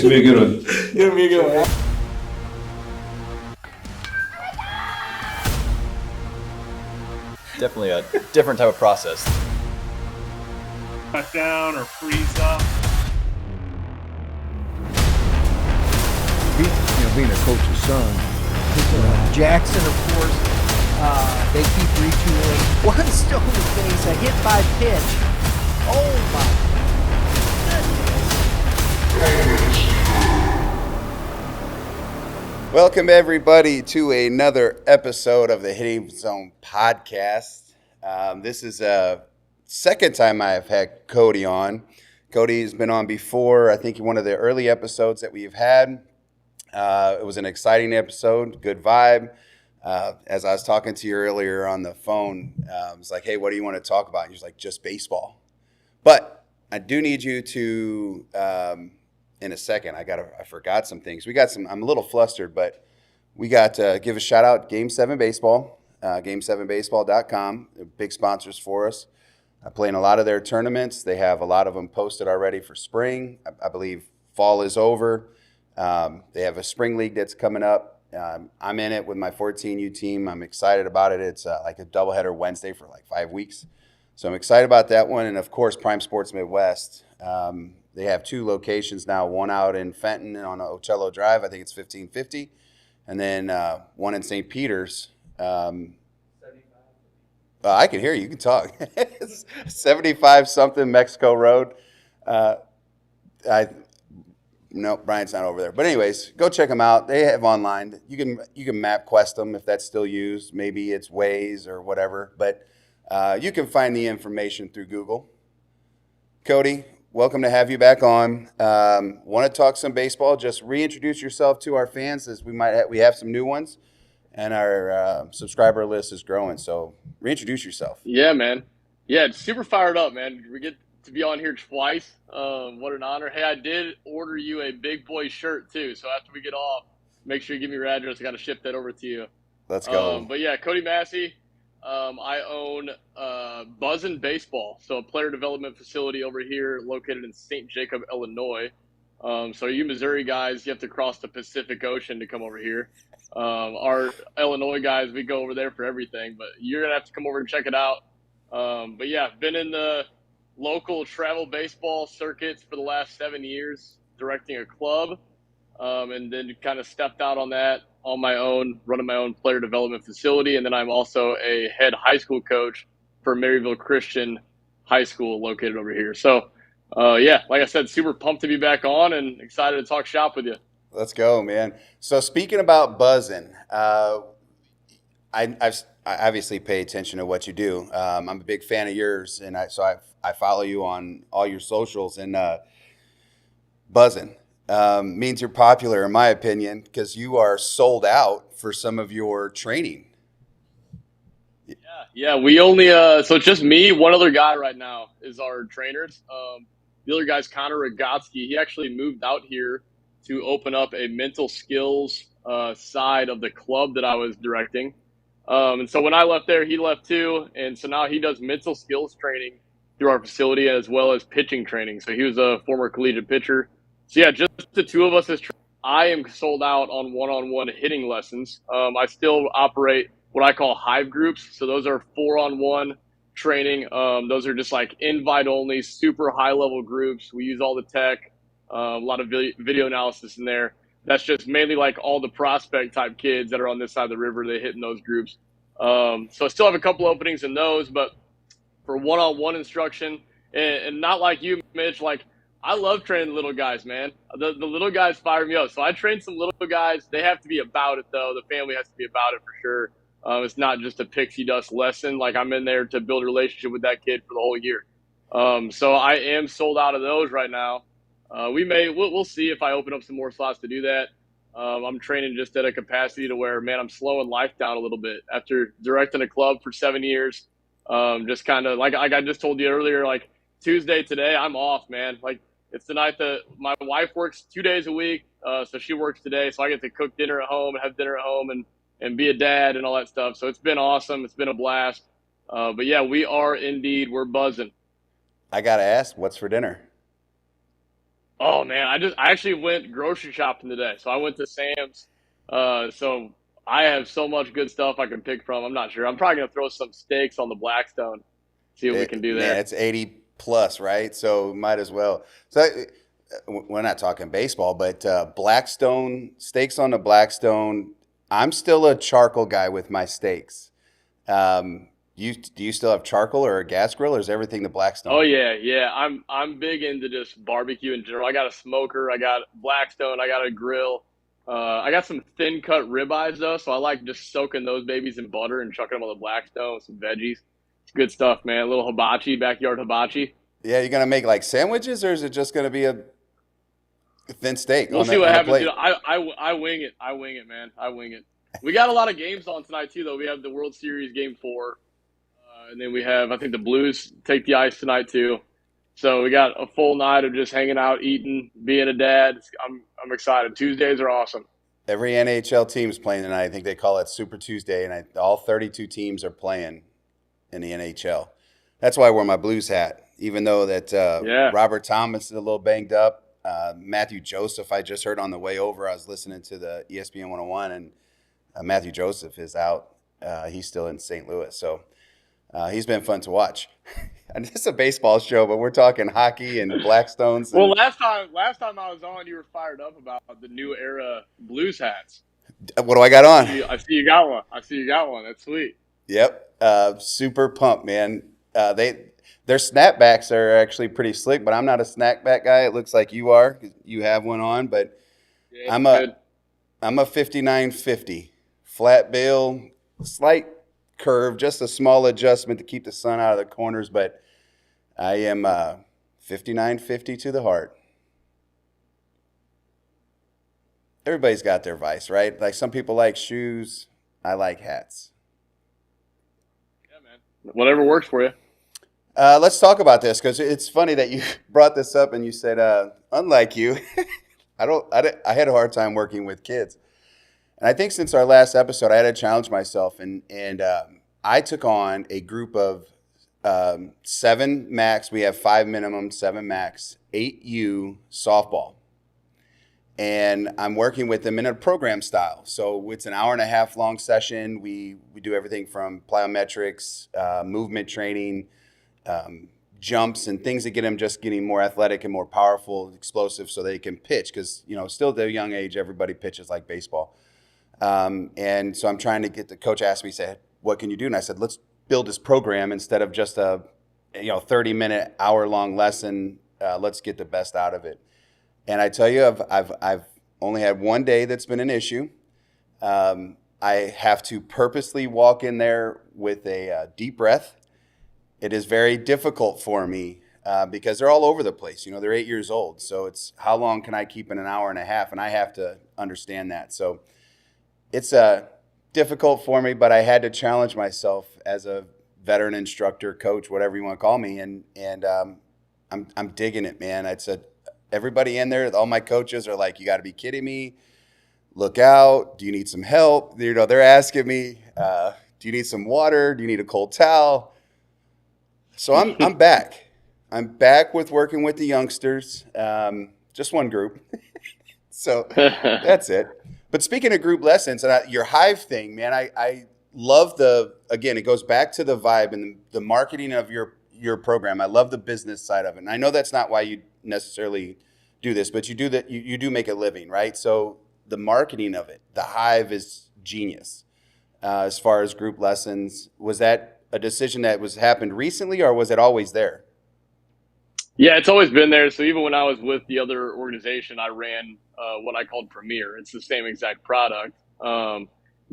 It's gonna be a good one. It's gonna be a good one. Definitely a different type of process. Cut down or freeze up. Being a coach's son. Jackson, of course, they keep retooling. One stone to face, a hit by pitch. Oh my goodness. Welcome everybody to another episode of the Hitting Zone podcast. This is a second time I have had Cody on. Cody's been on before, I think one of the early episodes that we've had. It was an exciting episode, good vibe. As I was talking to you earlier on the phone, I was like, hey, what do you want to talk about? And he's like, just baseball. But I do need you to, in a second, I forgot some things. I'm a little flustered, but we got to give a shout out, Game 7 Baseball, game7baseball.com. They're big sponsors for us. I play in a lot of their tournaments. They have a lot of them posted already for spring. I believe fall is over. They have a spring league that's coming up. I'm in it with my 14U team. I'm excited about it. It's like a doubleheader Wednesday for like 5 weeks. So I'm excited about that one. And, of course, Prime Sports Midwest. They have two locations now, one out in Fenton on Ocello Drive. I think it's 1550. And then one in St. Peter's. I can hear you. You can talk. 75-something Mexico Road. No, Brian's not over there. But anyways, go check them out. They have online. You can map quest them if that's still used. Maybe it's Waze or whatever. But you can find the information through Google. Cody, welcome to have you back on. Want to talk some baseball? Just reintroduce yourself to our fans, as we have some new ones, and our subscriber list is growing. So reintroduce yourself. Yeah, man. Yeah, it's super fired up, man. We get to be on here twice. What an honor. Hey, I did order you a big boy shirt too. So after we get off, make sure you give me your address. I got to ship that over to you. Let's go. But yeah, Cody Massey. I own Buzzin Baseball, so a player development facility over here located in St. Jacob, Illinois. So you Missouri guys, you have to cross the Pacific Ocean to come over here. Our Illinois guys, we go over there for everything, but you're going to have to come over and check it out. But yeah, I've been in the local travel baseball circuits for the last 7 years, directing a club, and then kind of stepped out on that on my own, running my own player development facility. And then I'm also a head high school coach for Maryville Christian School located over here. So, yeah, like I said, super pumped to be back on and excited to talk shop with you. Let's go, man. So speaking about Buzzin, I obviously pay attention to what you do. I'm a big fan of yours, and I follow you on all your socials. And Buzzin means you're popular, in my opinion, because you are sold out for some of your training. Yeah. We only so it's just me, one other guy right now is our trainers. The other guy's Connor Rogotsky. He actually moved out here to open up a mental skills side of the club that I was directing. And so when I left there, he left too. And so now he does mental skills training through our facility as well as pitching training. So he was a former collegiate pitcher. So yeah, just the two of us I am sold out on one-on-one hitting lessons. I still operate what I call hive groups. So those are 4-on-1 training. Those are just like invite only, super high level groups. We use all the tech, a lot of video analysis in there. That's just mainly like all the prospect type kids that are on this side of the river. They hit in those groups. So I still have a couple openings in those, but for one-on-one instruction and not like you, Mitch, like I love training little guys, man. The little guys fire me up. So I train some little guys. They have to be about it though. The family has to be about it for sure. It's not just a pixie dust lesson. Like I'm in there to build a relationship with that kid for the whole year. So I am sold out of those right now. We'll see if I open up some more slots to do that. I'm training just at a capacity to where, man, I'm slowing life down a little bit after directing a club for 7 years. Just kind of like I just told you earlier, like Tuesday today, I'm off, man. Like it's the night that my wife works 2 days a week. So she works today. So I get to cook dinner at home and have dinner at home and be a dad and all that stuff. So it's been awesome. It's been a blast. But yeah, we're buzzing. I got to ask, what's for dinner? Oh man, I actually went grocery shopping today. So I went to Sam's. So I have so much good stuff I can pick from. I'm not sure. I'm probably gonna throw some steaks on the Blackstone. See what we can do Man, there. it's 80 plus, right? So might as well. So we're not talking baseball, but Blackstone steaks on the Blackstone. I'm still a charcoal guy with my steaks. Do you still have charcoal or a gas grill, or is everything the Oh Blackstone? yeah, yeah. I'm big into just barbecue in general. I got a smoker, I got Blackstone, I got a grill. I got some thin cut ribeyes though, so I like just soaking those babies in butter and chucking them on the Blackstone with some veggies. It's good stuff, man. A little hibachi, backyard hibachi. Yeah, you're gonna make like sandwiches, or is it just gonna be a thin steak We'll on see the what on a happens. plate? I wing it. I wing it, man. I wing it. We got a lot of games on tonight too, though. We have the World Series Game 4, and then we have I think the Blues take the ice tonight too. So we got a full night of just hanging out, eating, being a dad. I'm excited. Tuesdays are awesome. Every NHL team's playing tonight. I think they call it Super Tuesday, and all 32 teams are playing in the NHL. That's why I wear my Blues hat, even though that Yeah. Robert Thomas is a little banged up. Matthew Joseph, I just heard on the way over. I was listening to the ESPN 101, and Matthew Joseph is out. He's still in St. Louis, so he's been fun to watch. And this is a baseball show, but we're talking hockey and Blackstones. Well, And last time I was on, you were fired up about the new era Blues hats. what do I got on? I see you got one. I see you got one. That's sweet. Yep, super pumped, man. Their snapbacks are actually pretty slick, but I'm not a snapback guy. It looks like you are. 'Cause you have one on, but Yeah, I'm good. a 5950 flat bill, slight curve, just a small adjustment to keep the sun out of the corners, but I am 5950 to the heart. Everybody's got their vice, right? Like some people like shoes. I like hats. Yeah, man. Whatever works for you. Let's talk about this because it's funny that you brought this up and you said, unlike you, I had a hard time working with kids. And I think since our last episode, I had to challenge myself, and I took on a group of 7 max. We have 5 minimum, 7 max, 8U softball. And I'm working with them in a program style. So it's an hour and a half long session. We do everything from plyometrics, movement training, jumps, and things that get them just getting more athletic and more powerful, explosive, so they can pitch. Because still at their young age, everybody pitches like baseball. And so I'm trying to get the coach asked me, said, what can you do? And I said, let's build this program instead of just a 30-minute, hour-long lesson. Let's get the best out of it. And I tell you, I've only had one day that's been an issue. I have to purposely walk in there with a deep breath. It is very difficult for me because they're all over the place. They're 8 years old. So it's how long can I keep in an hour and a half? And I have to understand that. So it's difficult for me, but I had to challenge myself as a veteran instructor, coach, whatever you want to call me. And I'm digging it, man. Everybody in there, all my coaches are like, you got to be kidding me. Look out. Do you need some help? They're asking me, do you need some water? Do you need a cold towel? So I'm back. I'm back with working with the youngsters. Just one group. So that's it. But speaking of group lessons and your Hive thing, man, I love again, it goes back to the vibe and the marketing of your program. I love the business side of it. And I know that's not why you necessarily do this, but you do that. You do make a living, right? So the marketing of it, the Hive is genius. As far as group lessons, was that a decision that happened recently, or was it always there? Yeah, it's always been there. So even when I was with the other organization, I ran what I called Premier. It's the same exact product.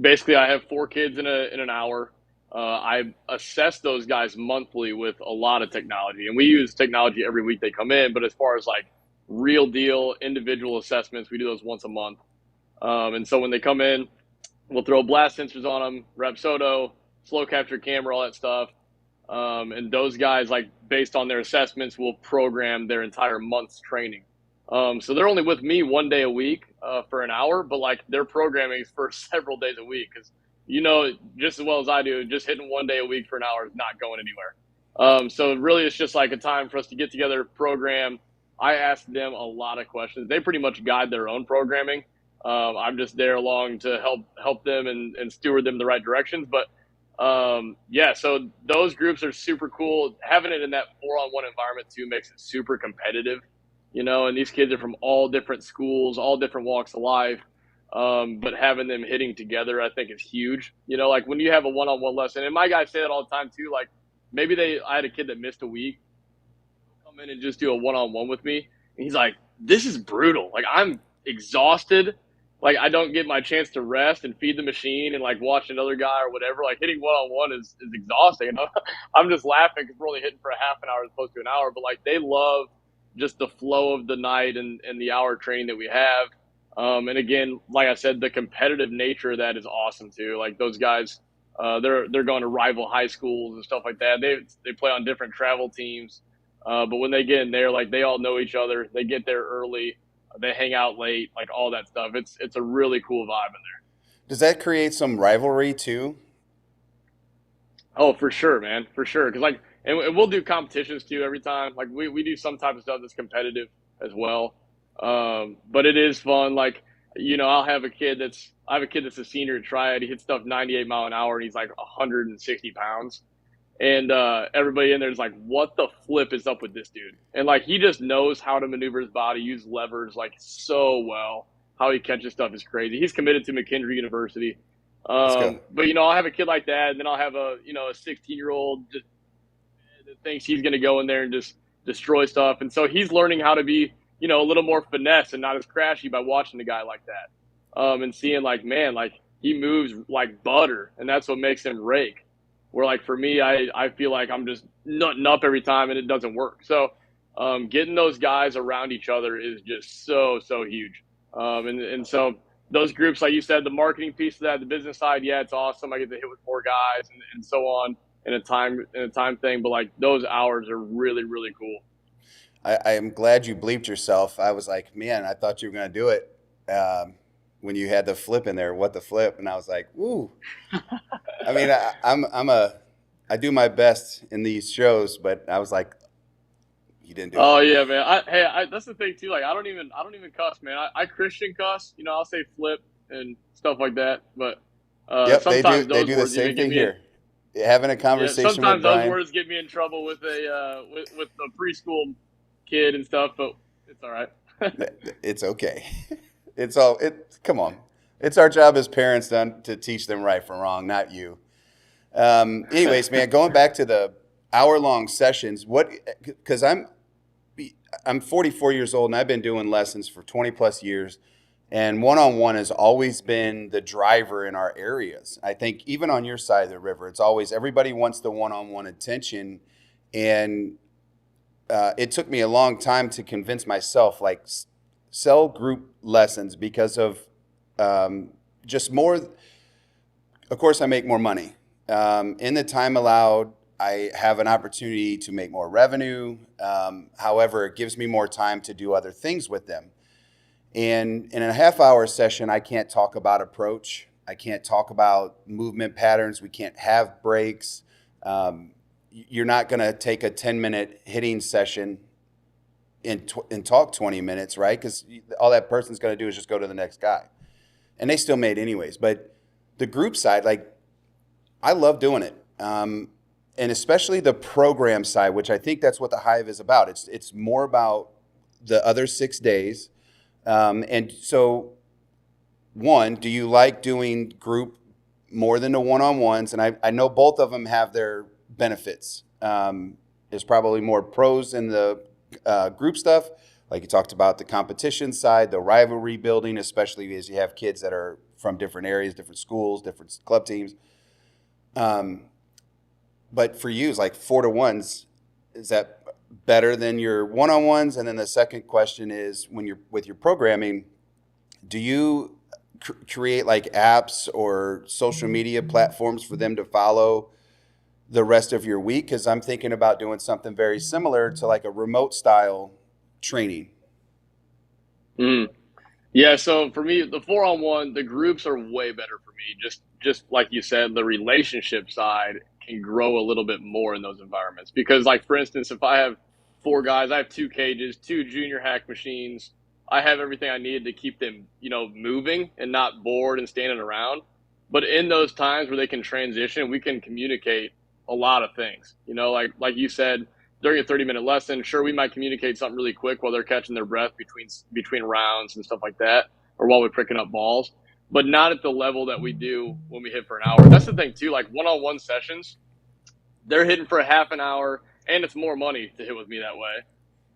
Basically, I have 4 kids in an hour. I assess those guys monthly with a lot of technology, and we use technology every week they come in. But as far as like real deal individual assessments, we do those once a month. And so when they come in, we'll throw blast sensors on them, Rapsodo, slow capture camera, all that stuff. And those guys, like based on their assessments, will program their entire month's training. So they're only with me 1 day a week for an hour, but like their programming is for several days a week because just as well as I do, just hitting 1 day a week for an hour is not going anywhere. So really, it's just like a time for us to get together, program, I ask them a lot of questions. They pretty much guide their own programming. I'm just there along to help them and steward them in the right directions. But yeah, so those groups are super cool. Having it in that 4-on-1 environment too makes it super competitive, and these kids are from all different schools, all different walks of life. But having them hitting together, I think is huge. Like when you have a one-on-one lesson, and my guys say that all the time too. Like maybe I had a kid that missed a week, come in and just do a one-on-one with me, and he's like, "This is brutal. Like I'm exhausted. Like I don't get my chance to rest and feed the machine and like watch another guy or whatever. Like hitting one-on-one is exhausting." I'm just laughing because we're only hitting for a half an hour as opposed to an hour. But like they love just the flow of the night and the hour training that we have. And again, like I said, the competitive nature of that is awesome too. Like those guys, they're going to rival high schools and stuff like that. They play on different travel teams. But when they get in there, like they all know each other. They get there early. They hang out late, like all that stuff. It's a really cool vibe in there. Does that create some rivalry too? Oh, for sure, man, for sure. Because and we'll do competitions too every time. Like we do some type of stuff that's competitive as well. But it is fun. Like I have a kid that's a senior at Triad. He hits stuff 98 mile an hour, and he's like 160 pounds. And everybody in there is like, what the flip is up with this dude? And like he just knows how to maneuver his body, use levers like so well. How he catches stuff is crazy. He's committed to McKendree University. But I'll have a kid like that, and then I'll have a 16-year-old just that thinks he's going to go in there and just destroy stuff. And so he's learning how to be a little more finesse and not as crashy by watching a guy like that, and seeing like, man, like he moves like butter, and that's what makes him rake. Where like for me, I feel like I'm just nutting up every time and it doesn't work. So getting those guys around each other is just so huge. And so those groups, like you said, the marketing piece of that, the business side, yeah, it's awesome. I get to hit with more guys and so on in a time thing. But like those hours are really, really cool. I am glad you bleeped yourself. I was like, man, I thought you were going to do it when you had the flip in there. What the flip? And I was like, ooh. I mean, I do my best in these shows, but I was like, you didn't do it. Oh yeah, man. That's the thing too. Like I don't even cuss, man. I Christian cuss. I'll say flip and stuff like that. But yep, sometimes they do the same thing here. Having a conversation. Sometimes with Brian, those words get me in trouble with with the preschool kid and stuff, but it's all right. It's okay. Come on. It's our job as parents to teach them right from wrong, not you. Anyways, man, going back to the hour-long sessions, because I'm 44 years old and I've been doing lessons for 20 plus years, and one-on-one has always been the driver in our areas. I think even on your side of the river, it's always everybody wants the one-on-one attention, and it took me a long time to convince myself, like, sell group lessons because of just more. Of course, I make more money. In the time allowed, I have an opportunity to make more revenue. However, it gives me more time to do other things with them. And in a half-hour session, I can't talk about approach. I can't talk about movement patterns. We can't have breaks. You're not going to take a 10-minute hitting session and talk 20 minutes, right? Because all that person's going to do is just go to the next guy. And they still made anyways. But the group side, like, I love doing it. And especially the program side, which I think that's what the Hive is about. It's more about the other 6 days. And so, one, do you like doing group more than the one-on-ones? And I know both of them have their benefits. There's probably more pros in the group stuff. Like you talked about the competition side, the rivalry building, especially as you have kids that are from different areas, different schools, different club teams. But for you, it's like 4-to-1s. Is that better than your one-on-ones? And then the second question is, when you're with your programming, do you create like apps or social media platforms for them to follow the rest of your week? Because I'm thinking about doing something very similar to like a remote style training. Yeah, so for me, the 4-on-1, the groups are way better for me. Just like you said, the relationship side can grow a little bit more in those environments. Because like, for instance, if I have 4 guys. I have 2 cages, 2 junior hack machines. I have everything I need to keep them, moving and not bored and standing around. But in those times where they can transition, we can communicate a lot of things. Like you said, during a 30-minute lesson, sure, we might communicate something really quick while they're catching their breath between rounds and stuff like that, or while we're picking up balls, but not at the level that we do when we hit for an hour. That's the thing too. Like one-on-one sessions, they're hitting for a half an hour, and it's more money to hit with me that way.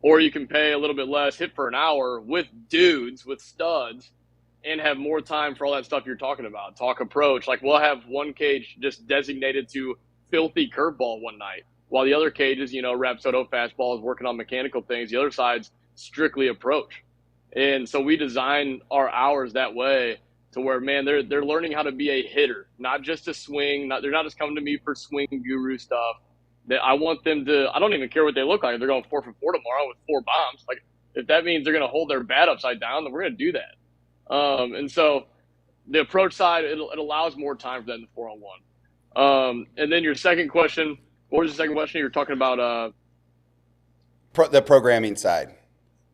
Or you can pay a little bit less, hit for an hour with dudes, with studs, and have more time for all that stuff you're talking about. Talk approach. Like we'll have one cage just designated to filthy curveball one night, while the other cages, Rapsodo fastball is working on mechanical things. The other side's strictly approach. And so we design our hours that way to where, man, they're learning how to be a hitter, not just a swing. They're not just coming to me for swing guru stuff. That I want them to. I don't even care what they look like. If they're going 4 for 4 tomorrow with 4 bombs. Like if that means they're going to hold their bat upside down, then we're going to do that. And so the approach side, it allows more time for that in the 4-on-1. And then your second question. What was the second question? You were talking about The programming side.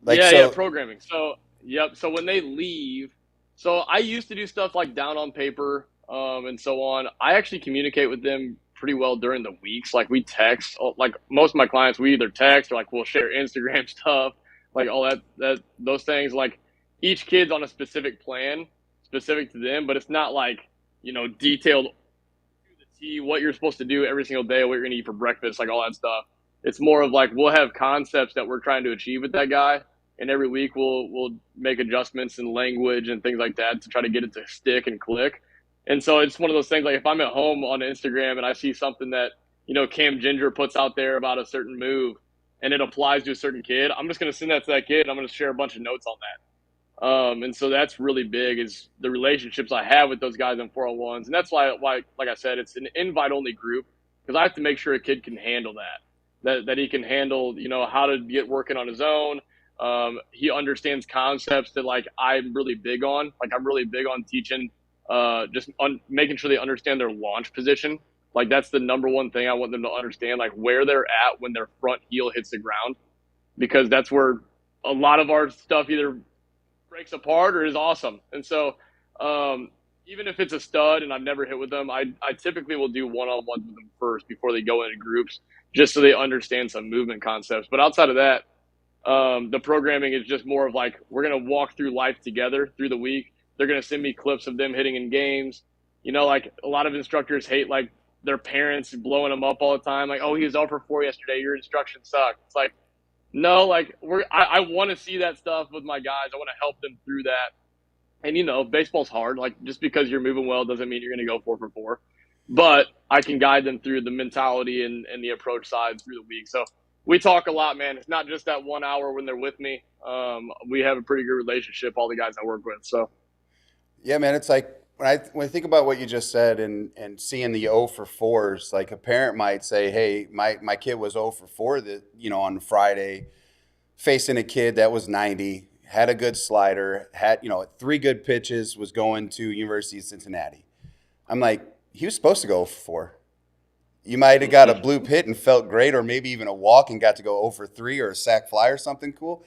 Programming. So, yep. So when they leave, so I used to do stuff like down on paper and so on. I actually communicate with them pretty well during the weeks. Like we text, like most of my clients, we either text or like we'll share Instagram stuff, like all that those things. Like each kid's on a specific plan, specific to them, but it's not like, detailed what you're supposed to do every single day, what you're going to eat for breakfast, like all that stuff. It's more of like we'll have concepts that we're trying to achieve with that guy, and every week we'll make adjustments in language and things like that to try to get it to stick and click. And so it's one of those things, like if I'm at home on Instagram and I see something that, Cam Ginger puts out there about a certain move and it applies to a certain kid, I'm just going to send that to that kid and I'm going to share a bunch of notes on that. And so that's really big, is the relationships I have with those guys in 401s. And that's why, like I said, it's an invite-only group, because I have to make sure a kid can handle that he can handle, how to get working on his own. He understands concepts that, like, I'm really big on. Like, I'm really big on teaching, making sure they understand their launch position. Like, that's the number one thing I want them to understand, like, where they're at when their front heel hits the ground, because that's where a lot of our stuff either breaks apart or is awesome. And so even if it's a stud and I've never hit with them, I typically will do one-on-ones with them first before they go into groups, just so they understand some movement concepts. But outside of that, the programming is just more of like, we're going to walk through life together through the week. They're going to send me clips of them hitting in games. Like a lot of instructors hate like their parents blowing them up all the time. Like, oh, he was 0 for 4 yesterday. Your instruction sucked. It's like, no, like I want to see that stuff with my guys. I want to help them through that. And, baseball's hard. Like, just because you're moving well doesn't mean you're going to go 4 for 4. But I can guide them through the mentality and the approach side through the week. So we talk a lot, man. It's not just that 1 hour when they're with me. We have a pretty good relationship, all the guys I work with. So, yeah, man, it's like when I think about what you just said and seeing the 0 for 4s, like a parent might say, hey, my kid was 0 for 4 on Friday, facing a kid that was 90. Had a good slider, had 3 good pitches, was going to University of Cincinnati. I'm like, he was supposed to go 0 for 4. You might have got a bloop hit and felt great, or maybe even a walk and got to go 0 for 3 or a sac fly or something cool.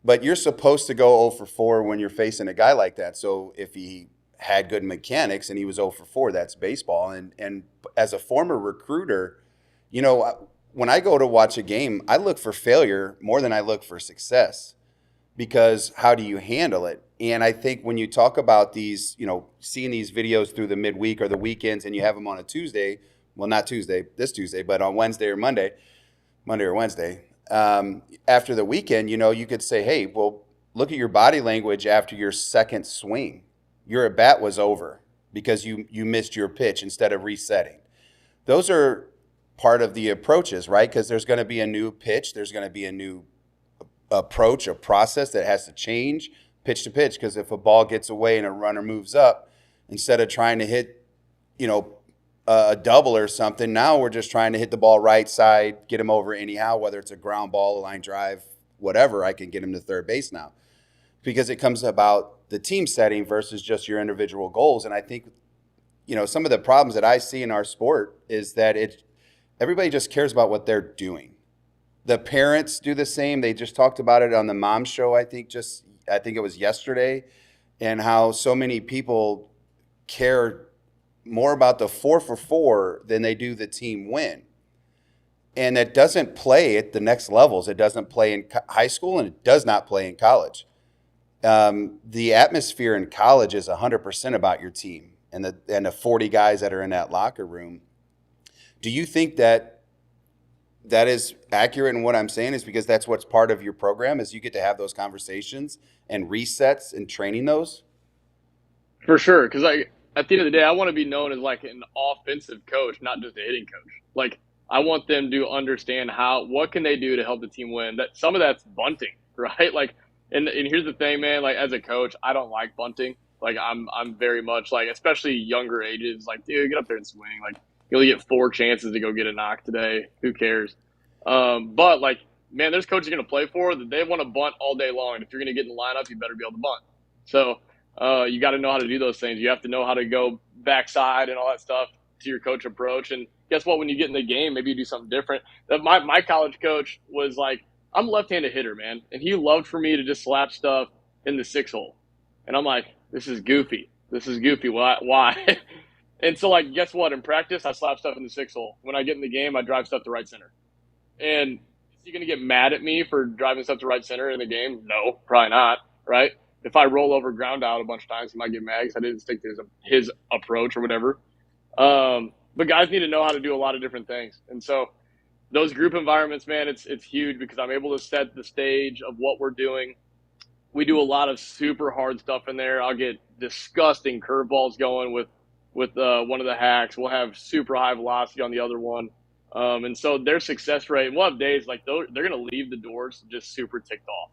But you're supposed to go 0 for 4 when you're facing a guy like that. So if he had good mechanics and he was 0 for 4, that's baseball. And as a former recruiter, when I go to watch a game, I look for failure more than I look for success. Because how do you handle it? And I think when you talk about these, seeing these videos through the midweek or the weekends, and you have them on a Tuesday, well, not Tuesday, this Tuesday, but on Wednesday or Monday or Wednesday, after the weekend, you could say, hey, well, look at your body language after your second swing. Your at bat was over because you missed your pitch instead of resetting. Those are part of the approaches, right? Because there's going to be a new pitch. There's going to be a new approach, a process that has to change pitch to pitch, because if a ball gets away and a runner moves up, instead of trying to hit a double or something, now we're just trying to hit the ball right side, get him over anyhow, whether it's a ground ball, a line drive, whatever. I can get him to third base now, because it comes about the team setting versus just your individual goals. And I think some of the problems that I see in our sport is that everybody just cares about what they're doing. the parents do the same. They just talked about it on the mom show, I think it was yesterday, and how so many people care more about the 4-for-4 than they do the team win. And it doesn't play at the next levels. It doesn't play in high school, and it does not play in college. The atmosphere in college is 100% about your team and the 40 guys that are in that locker room. Do you think that is accurate in what I'm saying? Is because that's what's part of your program, is you get to have those conversations and resets and training those? For sure, because at the end of the day, I want to be known as like an offensive coach, not just a hitting coach. Like, I want them to understand what can they do to help the team win. That some of that's bunting, right? Like, and here's the thing, man. Like, as a coach, I don't like bunting. Like, I'm very much like, especially younger ages. Like, dude, get up there and swing. Like, you only get 4 chances to go get a knock today. Who cares? But like, man, there's coaches you're gonna play for that they want to bunt all day long. And if you're gonna get in the lineup, you better be able to bunt. So you got to know how to do those things. You have to know how to go backside and all that stuff to your coach approach. And guess what? When you get in the game, maybe you do something different. My college coach was like, I'm a left-handed hitter, man. And he loved for me to just slap stuff in the 6 hole. And I'm like, this is goofy. Why? And so, like, guess what? In practice, I slap stuff in the 6 hole. When I get in the game, I drive stuff to right center. And is he going to get mad at me for driving stuff to right center in the game? No, probably not, right? If I roll over ground out a bunch of times, he might get mad because I didn't stick to his approach or whatever. But guys need to know how to do a lot of different things. And so those group environments, man, it's huge because I'm able to set the stage of what we're doing. We do a lot of super hard stuff in there. I'll get disgusting curveballs going with one of the hacks. We'll have super high velocity on the other one. And so their success rate, we'll have days like they're going to leave the doors just super ticked off.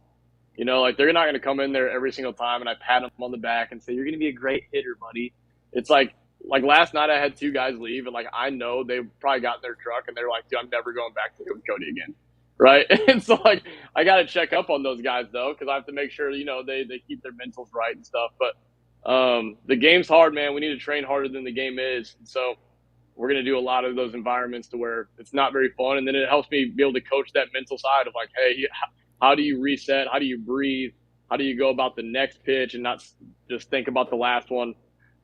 You know, like they're not going to come in there every single time and I pat them on the back and say, you're going to be a great hitter, buddy. It's like last night I had 2 guys leave and like I know they probably got in their truck and they're like, dude, I'm never going back to hit with Cody again. Right. And so like I got to check up on those guys though, because I have to make sure, you know, they keep their mentals right and stuff. But the game's hard, man. We need to train harder than the game is. And so we're going to do a lot of those environments to where it's not very fun. And then it helps me be able to coach that mental side of like, hey, how do you reset? How do you breathe? How do you go about the next pitch and not just think about the last one?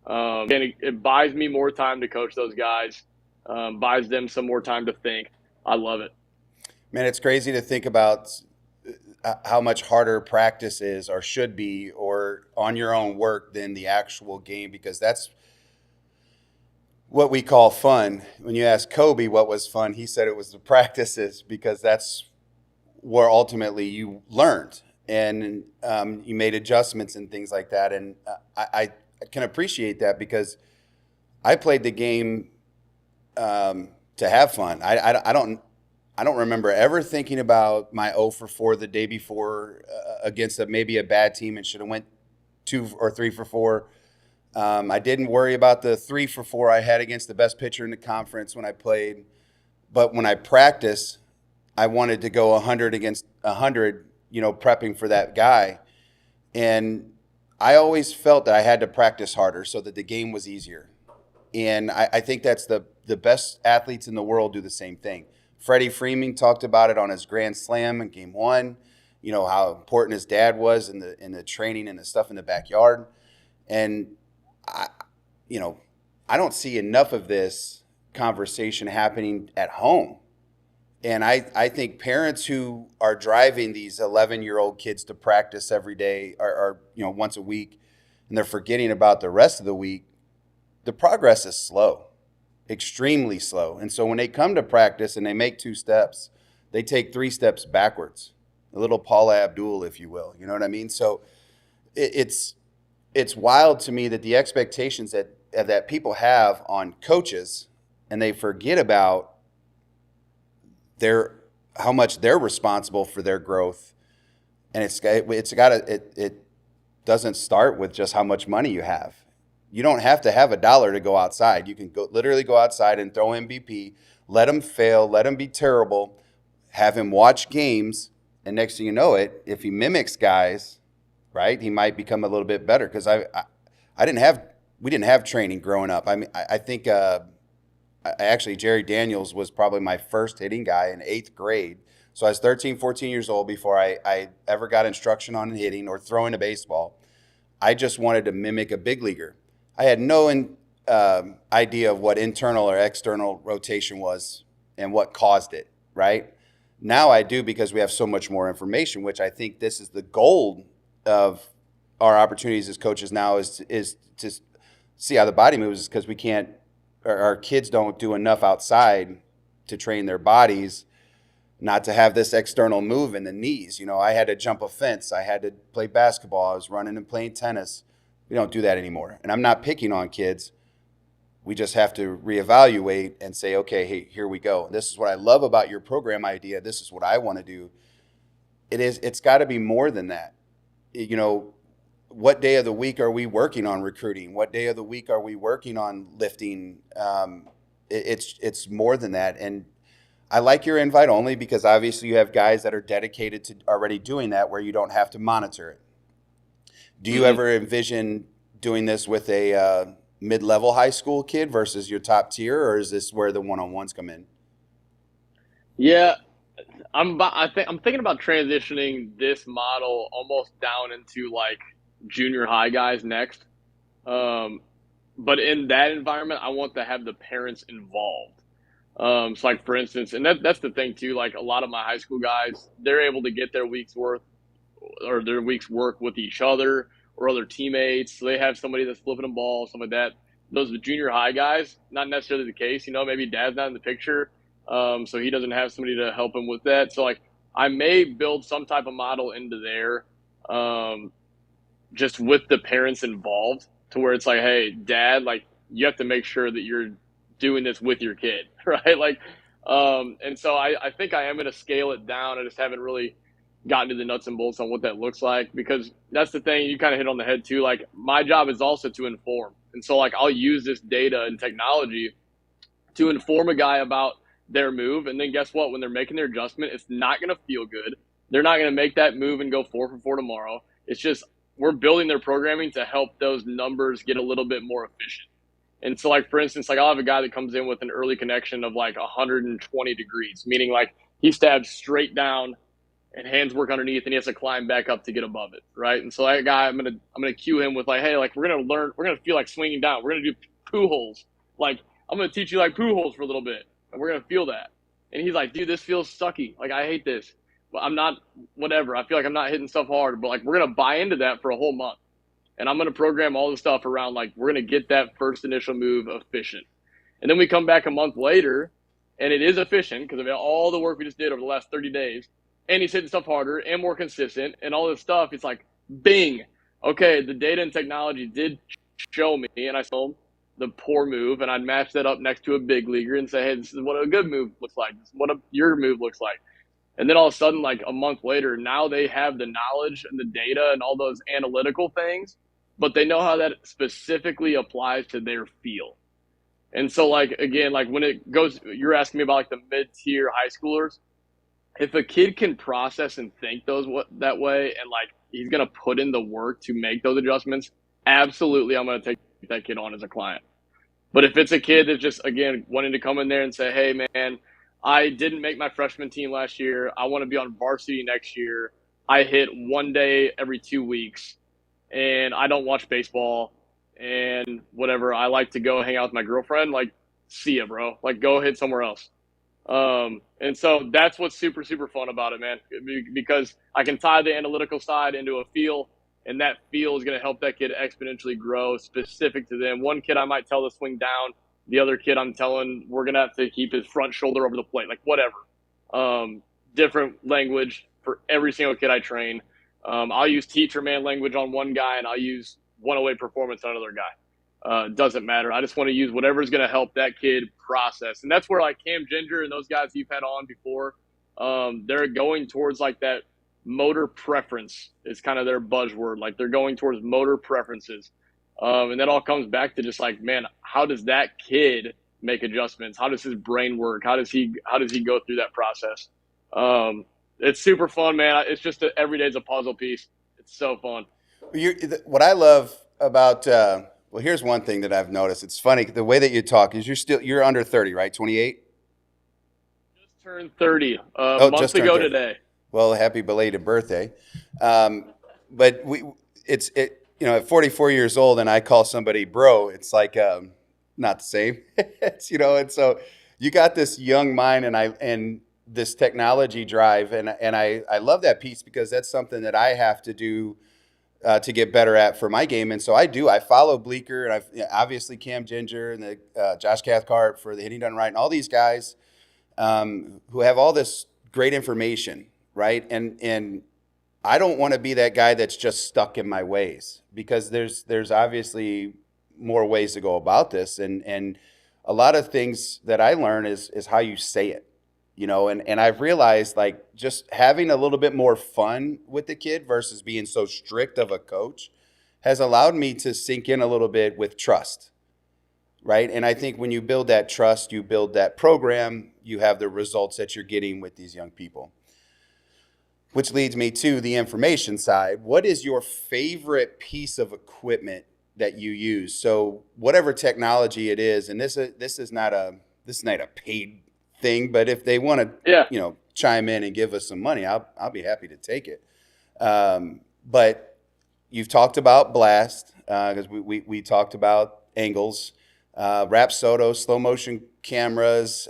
And it buys me more time to coach those guys, buys them some more time to think. I love it. Man, it's crazy to think about how much harder practice is or should be or on your own work than the actual game, because that's what we call fun. When you ask Kobe what was fun, he said it was the practices, because that's where ultimately you learned and you made adjustments and things like that. And I can appreciate that because I played the game to have fun. I don't remember ever thinking about my 0 for 4 the day before against maybe a bad team and should have went 2 or 3 for 4. I didn't worry about the 3 for 4 I had against the best pitcher in the conference when I played. But when I practiced, I wanted to go 100 against 100, you know, prepping for that guy. And I always felt that I had to practice harder so that the game was easier. And I think that's the best athletes in the world do the same thing. Freddie Freeman talked about it on his Grand Slam in Game 1, you know, how important his dad was in the training and the stuff in the backyard. And, I don't see enough of this conversation happening at home. And I think parents who are driving these 11-year-old kids to practice every day or once a week, and they're forgetting about the rest of the week, the progress is slow, extremely slow. And so when they come to practice and they make 2 steps, they take 3 steps backwards, a little Paula Abdul, if you will. You know what I mean? So it's wild to me that the expectations that people have on coaches, and they forget about how much they're responsible for their growth. And it doesn't start with just how much money you have. You don't have to have $1 to go outside. You can literally go outside and throw MVP, let him fail, let him be terrible, have him watch games, and next thing you know it, if he mimics guys, right, he might become a little bit better. Because we didn't have training growing up. I mean, I think actually Jerry Daniels was probably my first hitting guy in 8th grade. So I was 13, 14 years old before I ever got instruction on hitting or throwing a baseball. I just wanted to mimic a big leaguer. I had no idea of what internal or external rotation was and what caused it, right? Now I do, because we have so much more information, which I think this is the goal of our opportunities as coaches now is to see how the body moves, because we can't, our kids don't do enough outside to train their bodies not to have this external move in the knees. You know, I had to jump a fence. I had to play basketball. I was running and playing tennis. We don't do that anymore. And I'm not picking on kids. We just have to reevaluate and say, okay, hey, here we go. This is what I love about your program idea. This is what I want to do. It's got to be more than that. You know, what day of the week are we working on recruiting? What day of the week are we working on lifting? It's more than that. And I like your invite only because obviously you have guys that are dedicated to already doing that where you don't have to monitor it. Do you ever envision doing this with a mid-level high school kid versus your top tier, or is this where the one-on-ones come in? Yeah, I'm thinking about transitioning this model almost down into like junior high guys next. But in that environment, I want to have the parents involved. So like for instance, and that's the thing too, like a lot of my high school guys, they're able to get their week's worth or their week's work with each other or other teammates. So they have somebody that's flipping a ball, something like that. Those junior high guys, not necessarily the case. You know, maybe dad's not in the picture, so he doesn't have somebody to help him with that. So like I may build some type of model into there, just with the parents involved, to where it's like, hey, dad, like you have to make sure that you're doing this with your kid, right? Like, and so I think I am going to scale it down. I just haven't really gotten to the nuts and bolts on what that looks like, because that's the thing, you kind of hit on the head too. Like my job is also to inform. And so like I'll use this data and technology to inform a guy about their move. And then guess what? When they're making their adjustment, it's not going to feel good. They're not going to make that move and go 4 for 4 tomorrow. It's just, we're building their programming to help those numbers get a little bit more efficient. And so like, for instance, like I'll have a guy that comes in with an early connection of like 120 degrees, meaning like he stabs straight down and hands work underneath and he has to climb back up to get above it. Right. And so that guy, I'm going to cue him with like, hey, like we're going to feel like swinging down. We're going to do poo holes. Like I'm going to teach you like poo holes for a little bit and we're going to feel that. And he's like, dude, this feels sucky. Like I hate this, but I'm not, whatever. I feel like I'm not hitting stuff hard, but like we're going to buy into that for a whole month. And I'm going to program all the stuff around like we're going to get that first initial move efficient. And then we come back a month later and it is efficient because of all the work we just did over the last 30 days. And he's hitting stuff harder and more consistent and all this stuff. It's like, bing. Okay, the data and technology did show me, and I saw the poor move, and I'd match that up next to a big leaguer and say, hey, this is what a good move looks like. This is what your move looks like. And then all of a sudden, like a month later, now they have the knowledge and the data and all those analytical things, but they know how that specifically applies to their feel. And so, like, again, like when it goes, you're asking me about like the mid-tier high schoolers. If a kid can process and think that way, and like he's going to put in the work to make those adjustments, absolutely, I'm going to take that kid on as a client. But if it's a kid that's just, again, wanting to come in there and say, hey, man, I didn't make my freshman team last year. I want to be on varsity next year. I hit one day every 2 weeks, and I don't watch baseball and whatever. I like to go hang out with my girlfriend. Like, see ya, bro. Like, go hit somewhere else. And so that's what's super, super fun about it, man, because I can tie the analytical side into a feel, and that feel is going to help that kid exponentially grow specific to them. One kid I might tell to swing down. The other kid I'm telling we're going to have to keep his front shoulder over the plate, like whatever. Different language for every single kid I train. I'll use teacher man language on one guy, and I'll use 108 performance on another guy. Doesn't matter. I just want to use whatever's going to help that kid process. And that's where like Cam Ginger and those guys you've had on before, they're going towards like that motor preference is kind of their buzzword. Like they're going towards motor preferences. And that all comes back to just like, man, how does that kid make adjustments? How does his brain work? How does he go through that process? It's super fun, man. It's just every day is a puzzle piece. It's so fun. What I love about, well, here's one thing that I've noticed. It's funny. The way that you talk is you're under 30, right? 28? Just turned 30 a month just turned ago 30. today. Well, happy belated birthday. But at 44 years old and I call somebody bro, it's like not the same. It's, and so you got this young mind and this technology drive, and I love that piece because that's something that I have to do to get better at for my game. And so I follow Bleecker, and obviously Cam Ginger and the Josh Cathcart for the Hitting Done Right, and all these guys who have all this great information, right? And I don't want to be that guy that's just stuck in my ways, because there's obviously more ways to go about this, and a lot of things that I learn is how you say it. And I've realized, like, just having a little bit more fun with the kid versus being so strict of a coach has allowed me to sink in a little bit with trust, right? And I think when you build that trust, you build that program, you have the results that you're getting with these young people. Which leads me to the information side. What is your favorite piece of equipment that you use? So whatever technology it is, and this is not a paid thing, but if they want to, chime in and give us some money, I'll be happy to take it. But you've talked about blast, because we talked about angles, Rapsodo, slow motion cameras.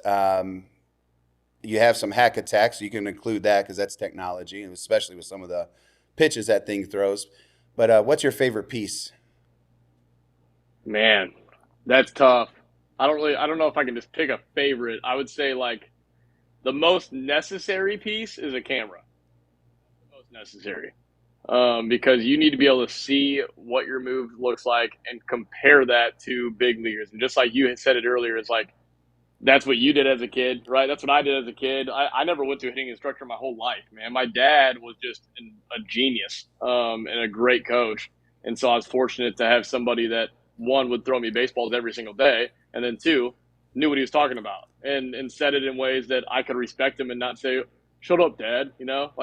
You have some hack attacks, so you can include that because that's technology, and especially with some of the pitches that thing throws. But what's your favorite piece? Man, that's tough. I don't know if I can just pick a favorite. I would say, like, the most necessary piece is a camera. The most necessary. Because you need to be able to see what your move looks like and compare that to big leaguers. And just like you had said it earlier, it's like, that's what you did as a kid, right? That's what I did as a kid. I never went to a hitting instructor my whole life, man. My dad was just a genius and a great coach. And so I was fortunate to have somebody that, one, would throw me baseballs every single day, and then two, knew what he was talking about and said it in ways that I could respect him and not say, shut up, Dad, But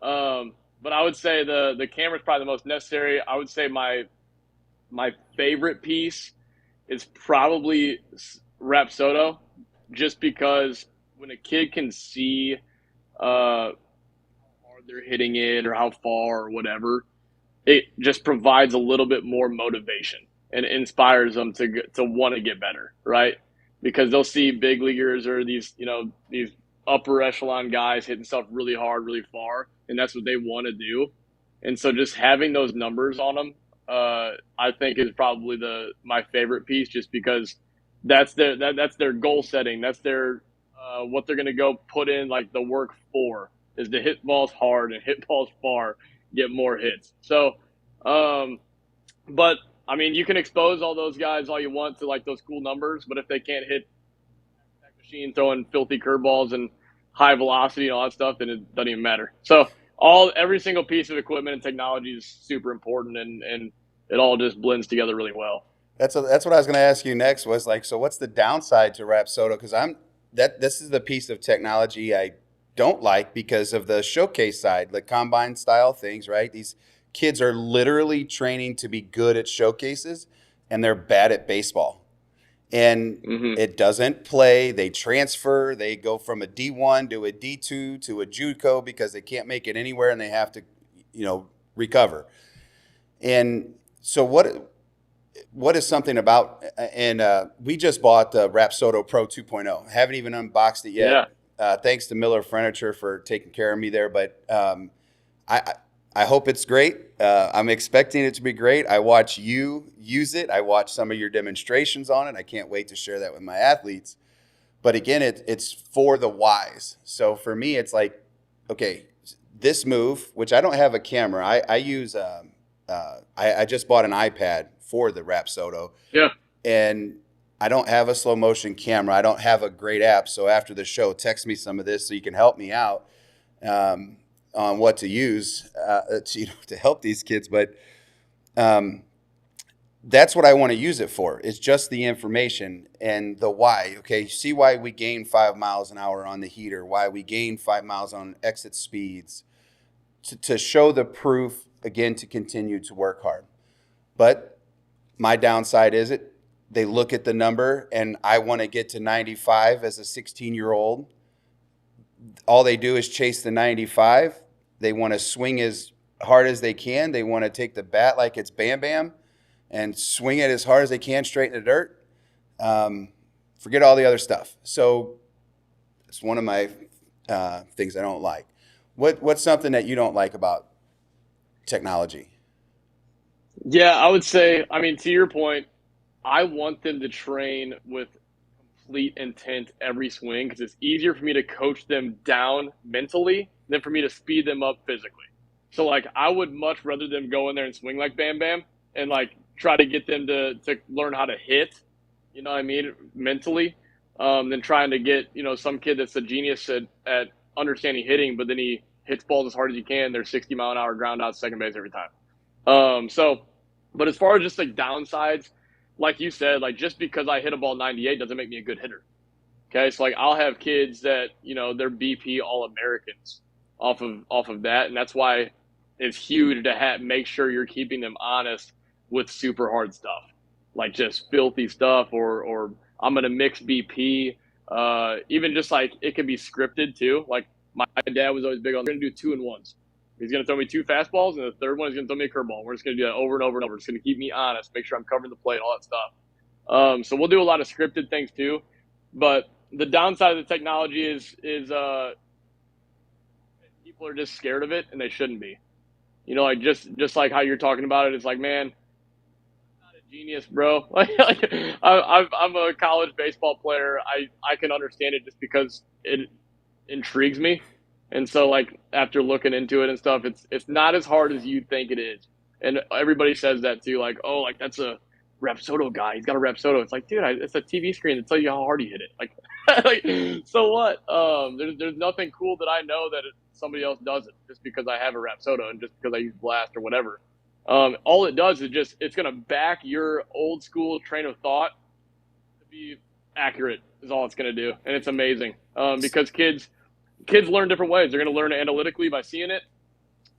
I would say the camera's probably the most necessary. I would say my favorite piece is probably Rapsodo, just because when a kid can see how hard they're hitting it or how far or whatever, it just provides a little bit more motivation and inspires them to want to get better, right? Because they'll see big leaguers or these upper echelon guys hitting stuff really hard, really far, and that's what they want to do. And so just having those numbers on them, I think is probably my favorite piece, just because that's their goal setting. That's their what they're going to go put in, like, the work for, is to hit balls hard and hit balls far, get more hits. So, but I mean, you can expose all those guys all you want to, like, those cool numbers, but if they can't hit that machine throwing filthy curveballs and high velocity and all that stuff, then it doesn't even matter. So every single piece of equipment and technology is super important, and it all just blends together really well. That's what I was going to ask you next, was like, so what's the downside to Rapsodo? Because this is the piece of technology I don't like because of the showcase side, the combine style things, right? These kids are literally training to be good at showcases, and they're bad at baseball. And it doesn't play. They transfer. They go from a D1 to a D2 to a JUCO because they can't make it anywhere, and they have to, recover. And so what is something about, and we just bought the Rapsodo Pro 2.0. Haven't even unboxed it yet. Yeah. Thanks to Miller Furniture for taking care of me there. But I hope it's great. I'm expecting it to be great. I watch you use it. I watch some of your demonstrations on it. I can't wait to share that with my athletes. But again, it's for the whys. So for me, it's like, okay, this move, which I don't have a camera. I use I just bought an iPad for the Rapsodo. Yeah. And I don't have a slow motion camera. I don't have a great app. So after the show, text me some of this so you can help me out on what to use to help these kids. But that's what I want to use it for. It's just the information and the why. Okay, you see why we gain 5 miles an hour on the heater, why we gain 5 miles on exit speeds, to show the proof, again, to continue to work hard. But my downside is they look at the number, and I want to get to 95 as a 16-year-old, all they do is chase the 95. They want to swing as hard as they can. They want to take the bat like it's Bam Bam and swing it as hard as they can straight in the dirt. Forget all the other stuff. So it's one of my things I don't like. What's something that you don't like about technology? Yeah, I would say, I mean, to your point, I want them to train with complete intent every swing because it's easier for me to coach them down mentally than for me to speed them up physically. So, like, I would much rather them go in there and swing like Bam Bam and, like, try to get them to learn how to hit, you know what I mean, mentally, than trying to get, some kid that's a genius at understanding hitting, but then he hits balls as hard as he can. They're 60-mile-an-hour ground out second base every time. But as far as just like downsides, like you said, like just because I hit a ball 98 doesn't make me a good hitter. Okay, so like I'll have kids that they're BP All-Americans off of that, and that's why it's huge to make sure you're keeping them honest with super hard stuff, like just filthy stuff, or I'm gonna mix BP. Even just like it can be scripted too. Like my dad was always big on, we're gonna do 2-and-1s. He's going to throw me 2 fastballs, and the third one he's going to throw me a curveball. We're just going to do that over and over and over. It's going to keep me honest, make sure I'm covering the plate, all that stuff. So we'll do a lot of scripted things too. But the downside of the technology is people are just scared of it, and they shouldn't be. Like just like how you're talking about it, it's like, man, I'm not a genius, bro. I'm a college baseball player. I can understand it just because it intrigues me. And so, like, after looking into it and stuff, it's not as hard as you think it is. And everybody says that too, like, oh, like that's a Rapsodo guy. He's got a Rapsodo. It's like, dude, it's a TV screen to tell you how hard he hit it. Like, so what? There's nothing cool that I know that somebody else doesn't just because I have a Rapsodo and just because I use Blast or whatever. All it does is it's going to back your old school train of thought to be accurate is all it's going to do. And it's amazing because kids learn different ways. They're going to learn analytically by seeing it.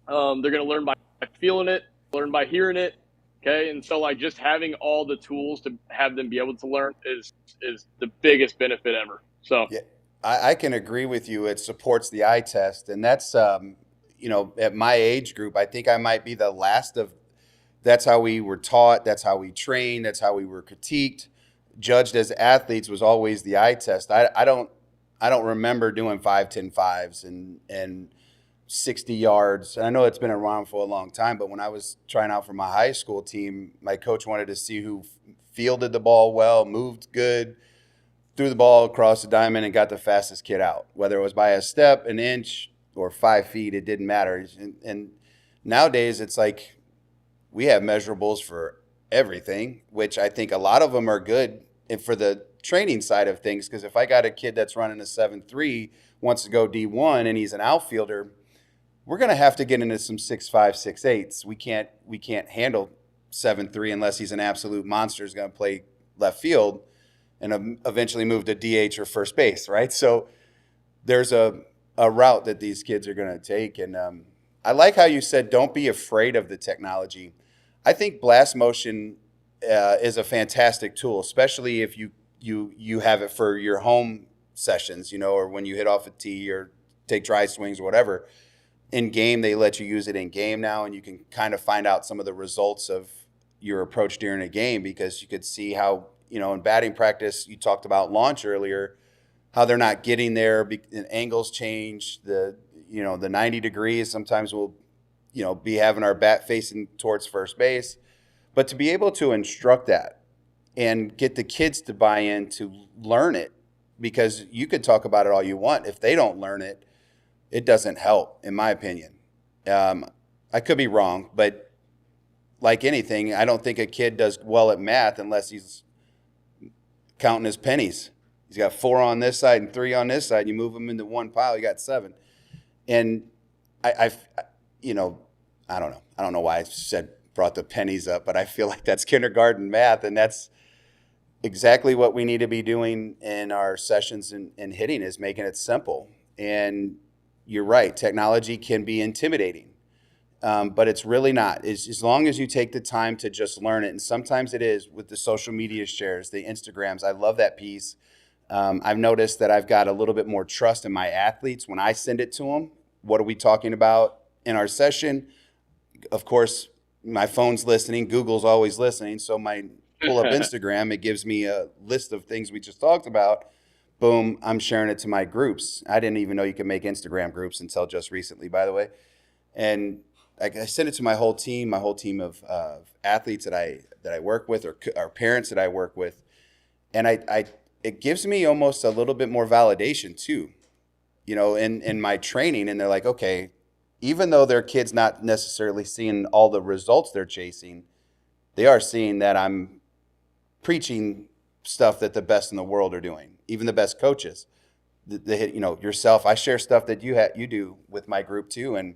They're going to learn by feeling it, learn by hearing it. Okay. And so like just having all the tools to have them be able to learn is the biggest benefit ever. So yeah, I can agree with you. It supports the eye test. And that's, at my age group, I think I might be the last of, that's how we were taught. That's how we trained. That's how we were critiqued. Judged as athletes was always the eye test. I don't remember doing 5, 10, 5s and 60 yards. And I know it's been around for a long time, but when I was trying out for my high school team, my coach wanted to see who fielded the ball well, moved good, threw the ball across the diamond, and got the fastest kid out. Whether it was by a step, an inch, or 5 feet, it didn't matter. And nowadays, it's like we have measurables for everything, which I think a lot of them are good for the training side of things, because if I got a kid that's running a 7.3, wants to go D1, and he's an outfielder, we're going to have to get into some 6.5, 6.8s. We can't handle 7.3 unless he's an absolute monster, is going to play left field and eventually move to DH or first base, right? So there's a route that these kids are going to take. And I like how you said don't be afraid of the technology. I think blast motion is a fantastic tool, especially if you have it for your home sessions, or when you hit off a tee or take dry swings or whatever. In game, they let you use it in game now, and you can kind of find out some of the results of your approach during a game, because you could see how, in batting practice, you talked about launch earlier, how they're not getting there, and angles change, the 90 degrees. Sometimes we'll, be having our bat facing towards first base. But to be able to instruct that and get the kids to buy in to learn it, because you could talk about it all you want. If they don't learn it, it doesn't help, in my opinion. I could be wrong, but like anything, I don't think a kid does well at math unless he's counting his pennies. He's got 4 on this side and 3 on this side. You move them into one pile, you got 7. And I don't know. I don't know why I brought the pennies up, but I feel like that's kindergarten math, and that's exactly what we need to be doing in our sessions in hitting, is making it simple. And you're right, technology can be intimidating, but it's really not. As long as you take the time to just learn it, and sometimes it is with the social media shares, the Instagrams. I love that piece. I've noticed that I've got a little bit more trust in my athletes when I send it to them. What are we talking about in our session? Of course, my phone's listening. Google's always listening. So my pull up Instagram, it gives me a list of things we just talked about. Boom, I'm sharing it to my groups. I didn't even know you could make Instagram groups until just recently, by the way. And I send it to my whole team of athletes that I work with, or parents that I work with. And it gives me almost a little bit more validation too, in my training. And they're like, okay, even though their kid's not necessarily seeing all the results they're chasing, they are seeing that I'm preaching stuff that the best in the world are doing, even the best coaches. Yourself, I share stuff that you do with my group too. And,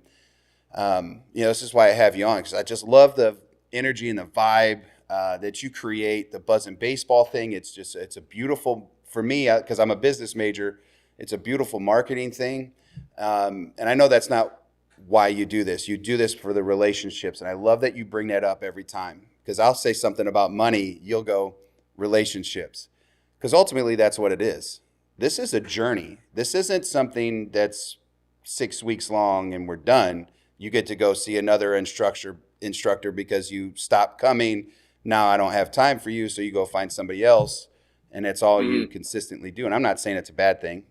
this is why I have you on, because I just love the energy and the vibe that you create, the Buzzin baseball thing. It's a beautiful, for me, because I'm a business major, it's a beautiful marketing thing. And I know that's not why you do this. You do this for the relationships. And I love that you bring that up every time, because I'll say something about money. You'll go relationships, because ultimately that's what it is. This is a journey. This isn't something that's 6 weeks long and we're done. You get to go see another instructor because you stopped coming. Now I don't have time for you. So you go find somebody else, and it's all you consistently do. And I'm not saying it's a bad thing.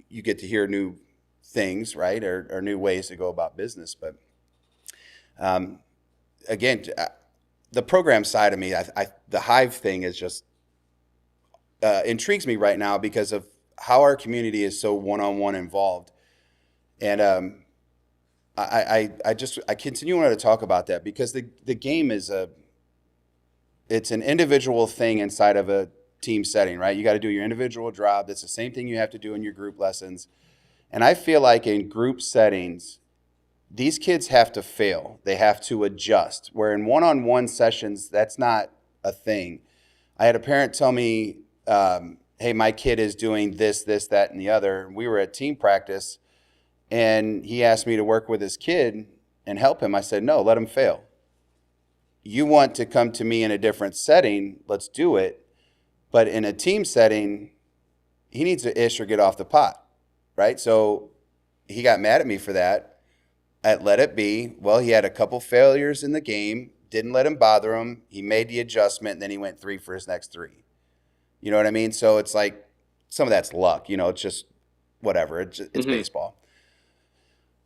You get to hear new things, right? Or new ways to go about business. But again, the program side of me, the Hive thing is just intrigues me right now because of how our community is so one-on-one involved. And I continue wanting to talk about that because the game is it's an individual thing inside of a team setting, right? You got to do your individual job. That's the same thing you have to do in your group lessons. And I feel like in group settings, these kids have to fail. They have to adjust. Where in one-on-one sessions, that's not a thing. I had a parent tell me, hey, my kid is doing this, that, and the other. We were at team practice, and he asked me to work with his kid and help him. I said, no, let him fail. You want to come to me in a different setting, let's do it. But in a team setting, he needs to ish or get off the pot, right? So he got mad at me for that. I let it be. Well, he had a couple failures in the game, didn't let him bother him. He made the adjustment, and then he went 3 for his next 3. You know what I mean? So it's like some of that's luck. It's just whatever. It's baseball.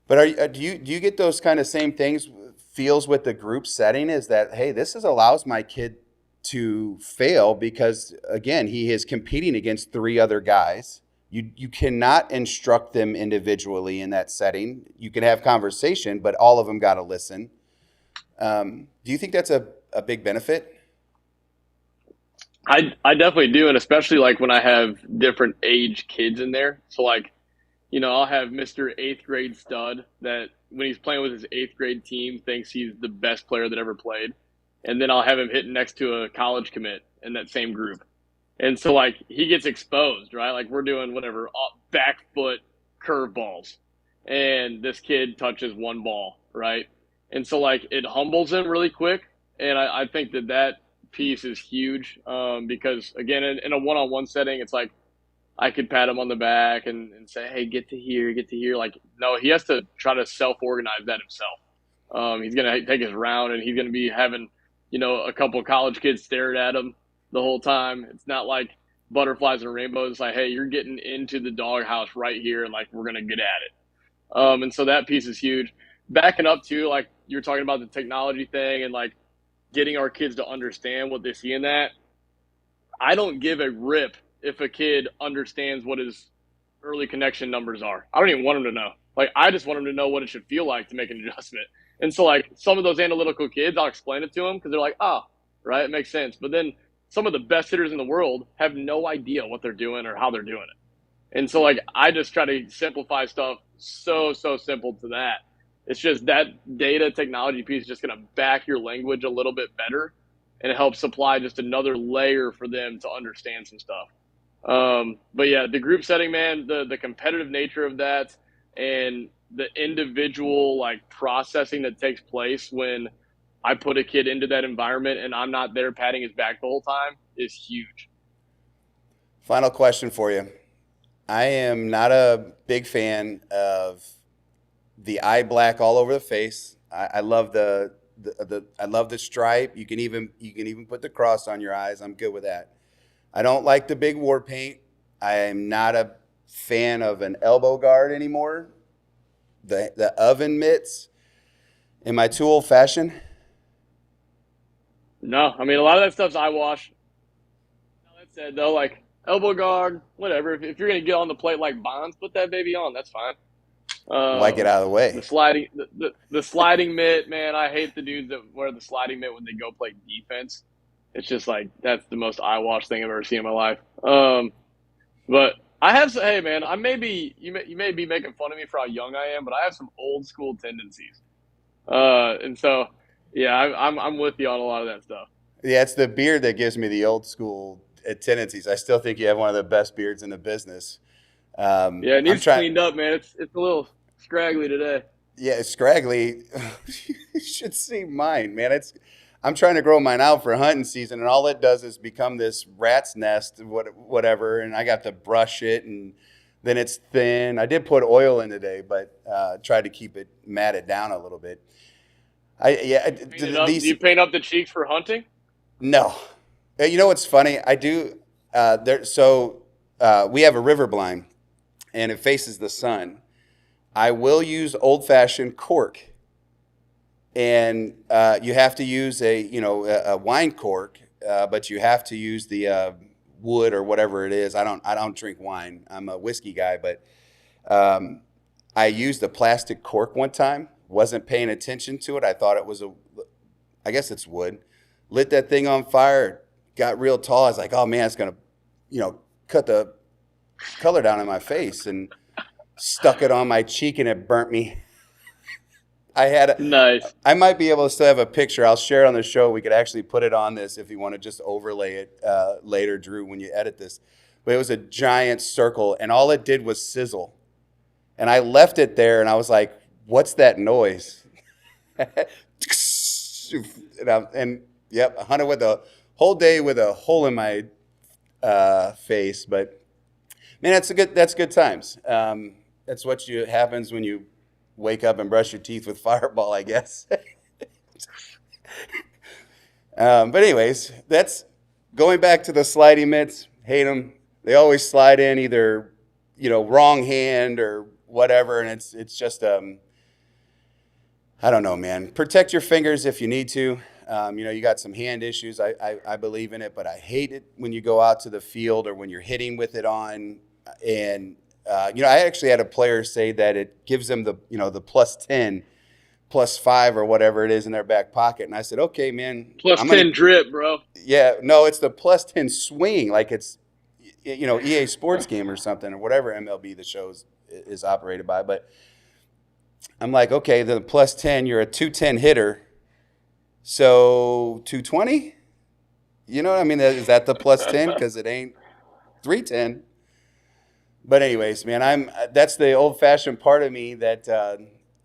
But do you get those kind of same things, feels with the group setting? Is that, hey, allows my kid to fail because, again, he is competing against 3 other guys. You cannot instruct them individually in that setting. You can have conversation, but all of them got to listen. Do you think that's a big benefit? I definitely do, and especially like when I have different age kids in there. So like, I'll have Mr. 8th grade stud that when he's playing with his 8th grade team thinks he's the best player that ever played. And then I'll have him hitting next to a college commit in that same group. And so like he gets exposed, right? Like we're doing whatever, back foot curveballs. And this kid touches one ball, right? And so like it humbles him really quick. And I think that piece is huge because again, in a one-on-one setting, it's like, I could pat him on the back and say, hey, get to here. Like, no, he has to try to self-organize that himself. He's going to take his round, and he's going to be having, a couple of college kids staring at him the whole time. It's not like butterflies and rainbows. It's like, hey, you're getting into the doghouse right here, and, like, we're going to get at it. And so that piece is huge. Backing up, too, like you were talking about the technology thing and, like, getting our kids to understand what they see in that. I don't give a rip if a kid understands what his early connection numbers are. I don't even want him to know. Like, I just want him to know what it should feel like to make an adjustment. And so, like, some of those analytical kids, I'll explain it to them because they're like, right, it makes sense. But then some of the best hitters in the world have no idea what they're doing or how they're doing it. And so, like, I just try to simplify stuff so simple to that. It's just that data technology piece is just going to back your language a little bit better, and it helps supply just another layer for them to understand some stuff. But yeah, the group setting, man, the competitive nature of that and the individual like processing that takes place when I put a kid into that environment and I'm not there patting his back the whole time is huge. Final question for you. I am not a big fan of the eye black all over the face. I love I love the stripe. You can even put the cross on your eyes. I'm good with that. I don't like the big war paint. I am not a fan of an elbow guard anymore. The oven mitts. Am I too old fashioned? No, I mean, a lot of that stuff's eyewash. That said, though, like elbow guard, whatever. If you're going to get on the plate like Bonds, put that baby on. That's fine. Why get out of the way? The sliding mitt, man. I hate the dudes that wear the sliding mitt when they go play defense. It's just like that's the most eyewash thing I've ever seen in my life. But I have some, hey man, you may be making fun of me for how young I am, but I have some old school tendencies. And so yeah, I'm with you on a lot of that stuff. Yeah, it's the beard that gives me the old school tendencies. I still think you have one of the best beards in the business. Yeah, it needs cleaned up, man. It's a little scraggly today. Yeah, it's scraggly. You should see mine, man. I'm trying to grow mine out for hunting season, and all it does is become this rat's nest, whatever. And I got to brush it, and then it's thin. I did put oil in today, but tried to keep it matted down a little bit. Do you paint up the cheeks for hunting? No. You know what's funny? I do. We have a river blind, and it faces the sun. I will use old-fashioned cork, and you have to use a wine cork, but you have to use the wood or whatever it is. I don't drink wine. I'm a whiskey guy, but I used a plastic cork one time. Wasn't paying attention to it. I thought it was I guess it's wood. Lit that thing on fire. Got real tall. I was like, oh man, it's gonna, cut the color down on my face, and stuck it on my cheek, and it burnt me. Nice. I might be able to still have a picture. I'll share it on the show. We could actually put it on this if you want to just overlay it later, Drew, when you edit this. But it was a giant circle, and all it did was sizzle. And I left it there, and I was like, what's that noise? and yep, I hunted with a whole day with a hole in my face. But man, that's good times. That's what happens when you wake up and brush your teeth with Fireball, I guess. But anyways, that's going back to the sliding mitts. Hate them. They always slide in either, wrong hand or whatever, and it's just I don't know, man. Protect your fingers if you need to. You got some hand issues. I believe in it, but I hate it when you go out to the field or when you're hitting with it on. And I actually had a player say that it gives them the +10, +5 or whatever it is in their back pocket. And I said, okay, man. +10 drip, bro. Yeah, no, it's the +10 swing, like it's EA Sports game or something, or whatever MLB the show is operated by. But I'm like, okay, the +10, you're a 210 hitter, so 220? You know what I mean? Is that the +10? Because it ain't 310. But anyways, man, that's the old-fashioned part of me that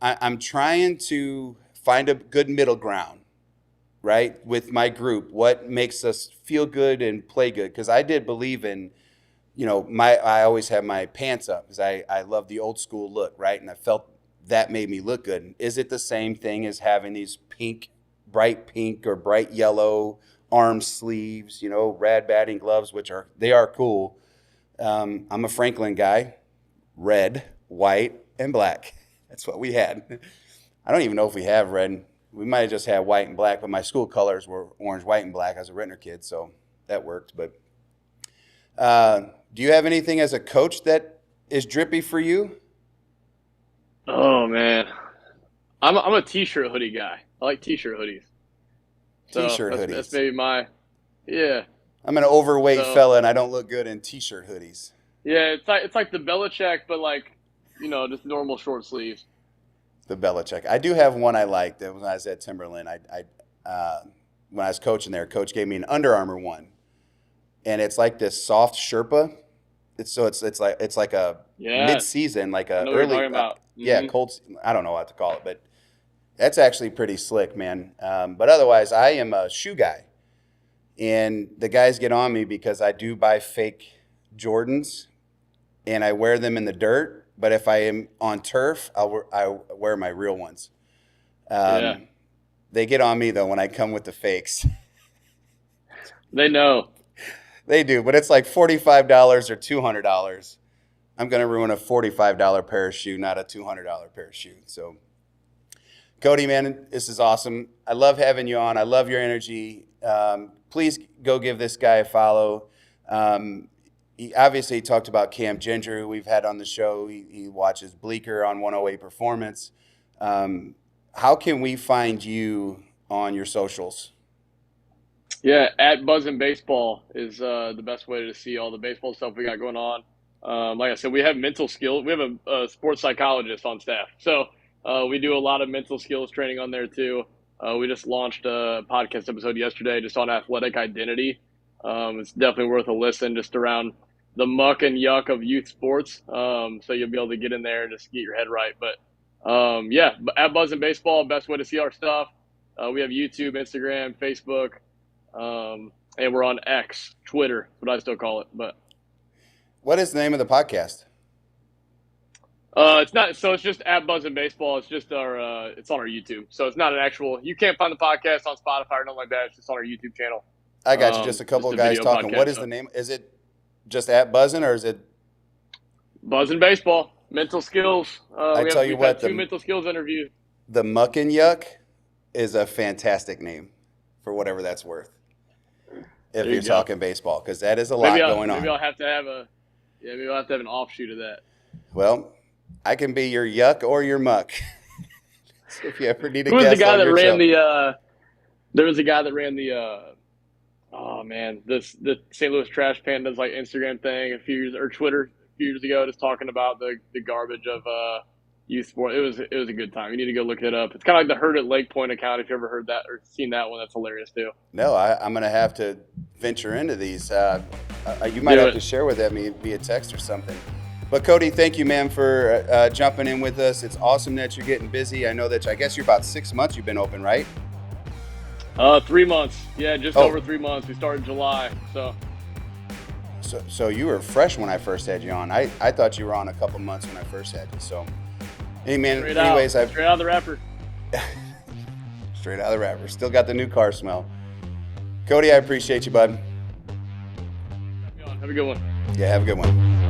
I'm trying to find a good middle ground, right, with my group. What makes us feel good and play good? Because I did believe in, I always have my pants up because I love the old school look, right? And I felt that made me look good. Is it the same thing as having these bright pink or bright yellow arm sleeves, rad batting gloves, they are cool. I'm a Franklin guy, red, white, and black. That's what we had. I don't even know if we have red. We might have just had white and black, but my school colors were orange, white, and black as a Rittner kid, so that worked. But do you have anything as a coach that is drippy for you? Oh man, I'm a t-shirt hoodie guy. I like t-shirt hoodies. Hoodies. That's maybe yeah. I'm an overweight fella, and I don't look good in t-shirt hoodies. Yeah, it's like the Belichick, but just normal short sleeves. The Belichick. I do have one I liked. That when I was at Timberland, when I was coaching there, Coach gave me an Under Armour one, and it's like this soft Sherpa. It's like a mid-season, like a early, cold. I don't know what to call it, but that's actually pretty slick, man. But otherwise, I am a shoe guy, and the guys get on me because I do buy fake Jordans, and I wear them in the dirt. But if I am on turf, I wear my real ones. They get on me, though, when I come with the fakes. They know. They do, but it's like $45 or $200. I'm going to ruin a $45 pair of shoe, not a $200 pair of shoe. So, Cody, man, this is awesome. I love having you on. I love your energy. Please go give this guy a follow. He obviously talked about Cam Ginger, who we've had on the show. He watches Bleecker on 108 Performance. How can we find you on your socials? Yeah, at Buzzin Baseball is the best way to see all the baseball stuff we got going on. Like I said, we have mental skills. We have a sports psychologist on staff. So we do a lot of mental skills training on there too. We just launched a podcast episode yesterday just on athletic identity. It's definitely worth a listen just around the muck and yuck of youth sports. So you'll be able to get in there and just get your head right. But at Buzzin Baseball, best way to see our stuff. We have YouTube, Instagram, Facebook. And we're on X, Twitter, what I still call it. But what is the name of the podcast? It's not. So it's just at Buzzin Baseball. It's just our. It's on our YouTube. So it's not an actual. You can't find the podcast on Spotify or nothing like that. It's just on our YouTube channel. I got you. Just a couple of guys talking. Podcast, what is the name? Is it just at Buzzin or is it Buzzin Baseball? Mental skills. I tell you what, two mental skills interviews. The Muck and Yuck is a fantastic name for whatever that's worth. If you're talking baseball, because that is a lot going on. Maybe I'll have to have an offshoot of that. Well, I can be your yuck or your muck. So if you ever need a Who was guest the guy on that your ran show. there was a guy that ran the St. Louis Trash Pandas like Instagram thing a few years ago, just talking about the garbage of youth sport. It was a good time. You need to go look it up. It's kind of like the Herd at Lake Point account. If you ever heard that or seen that one, that's hilarious too. No, I'm going to have to venture into these. You might have to share with me via text or something. But Cody, thank you, man, for jumping in with us. It's awesome that you're getting busy. I know that I guess you're about 6 months you've been open, right? 3 months. Yeah, just over 3 months. We started July, So you were fresh when I first had you on. I thought you were on a couple months when I first had you. So, hey, man. Straight out of the wrapper. Straight out of the wrapper. Still got the new car smell. Cody, I appreciate you, bud. Have a good one. Yeah, have a good one.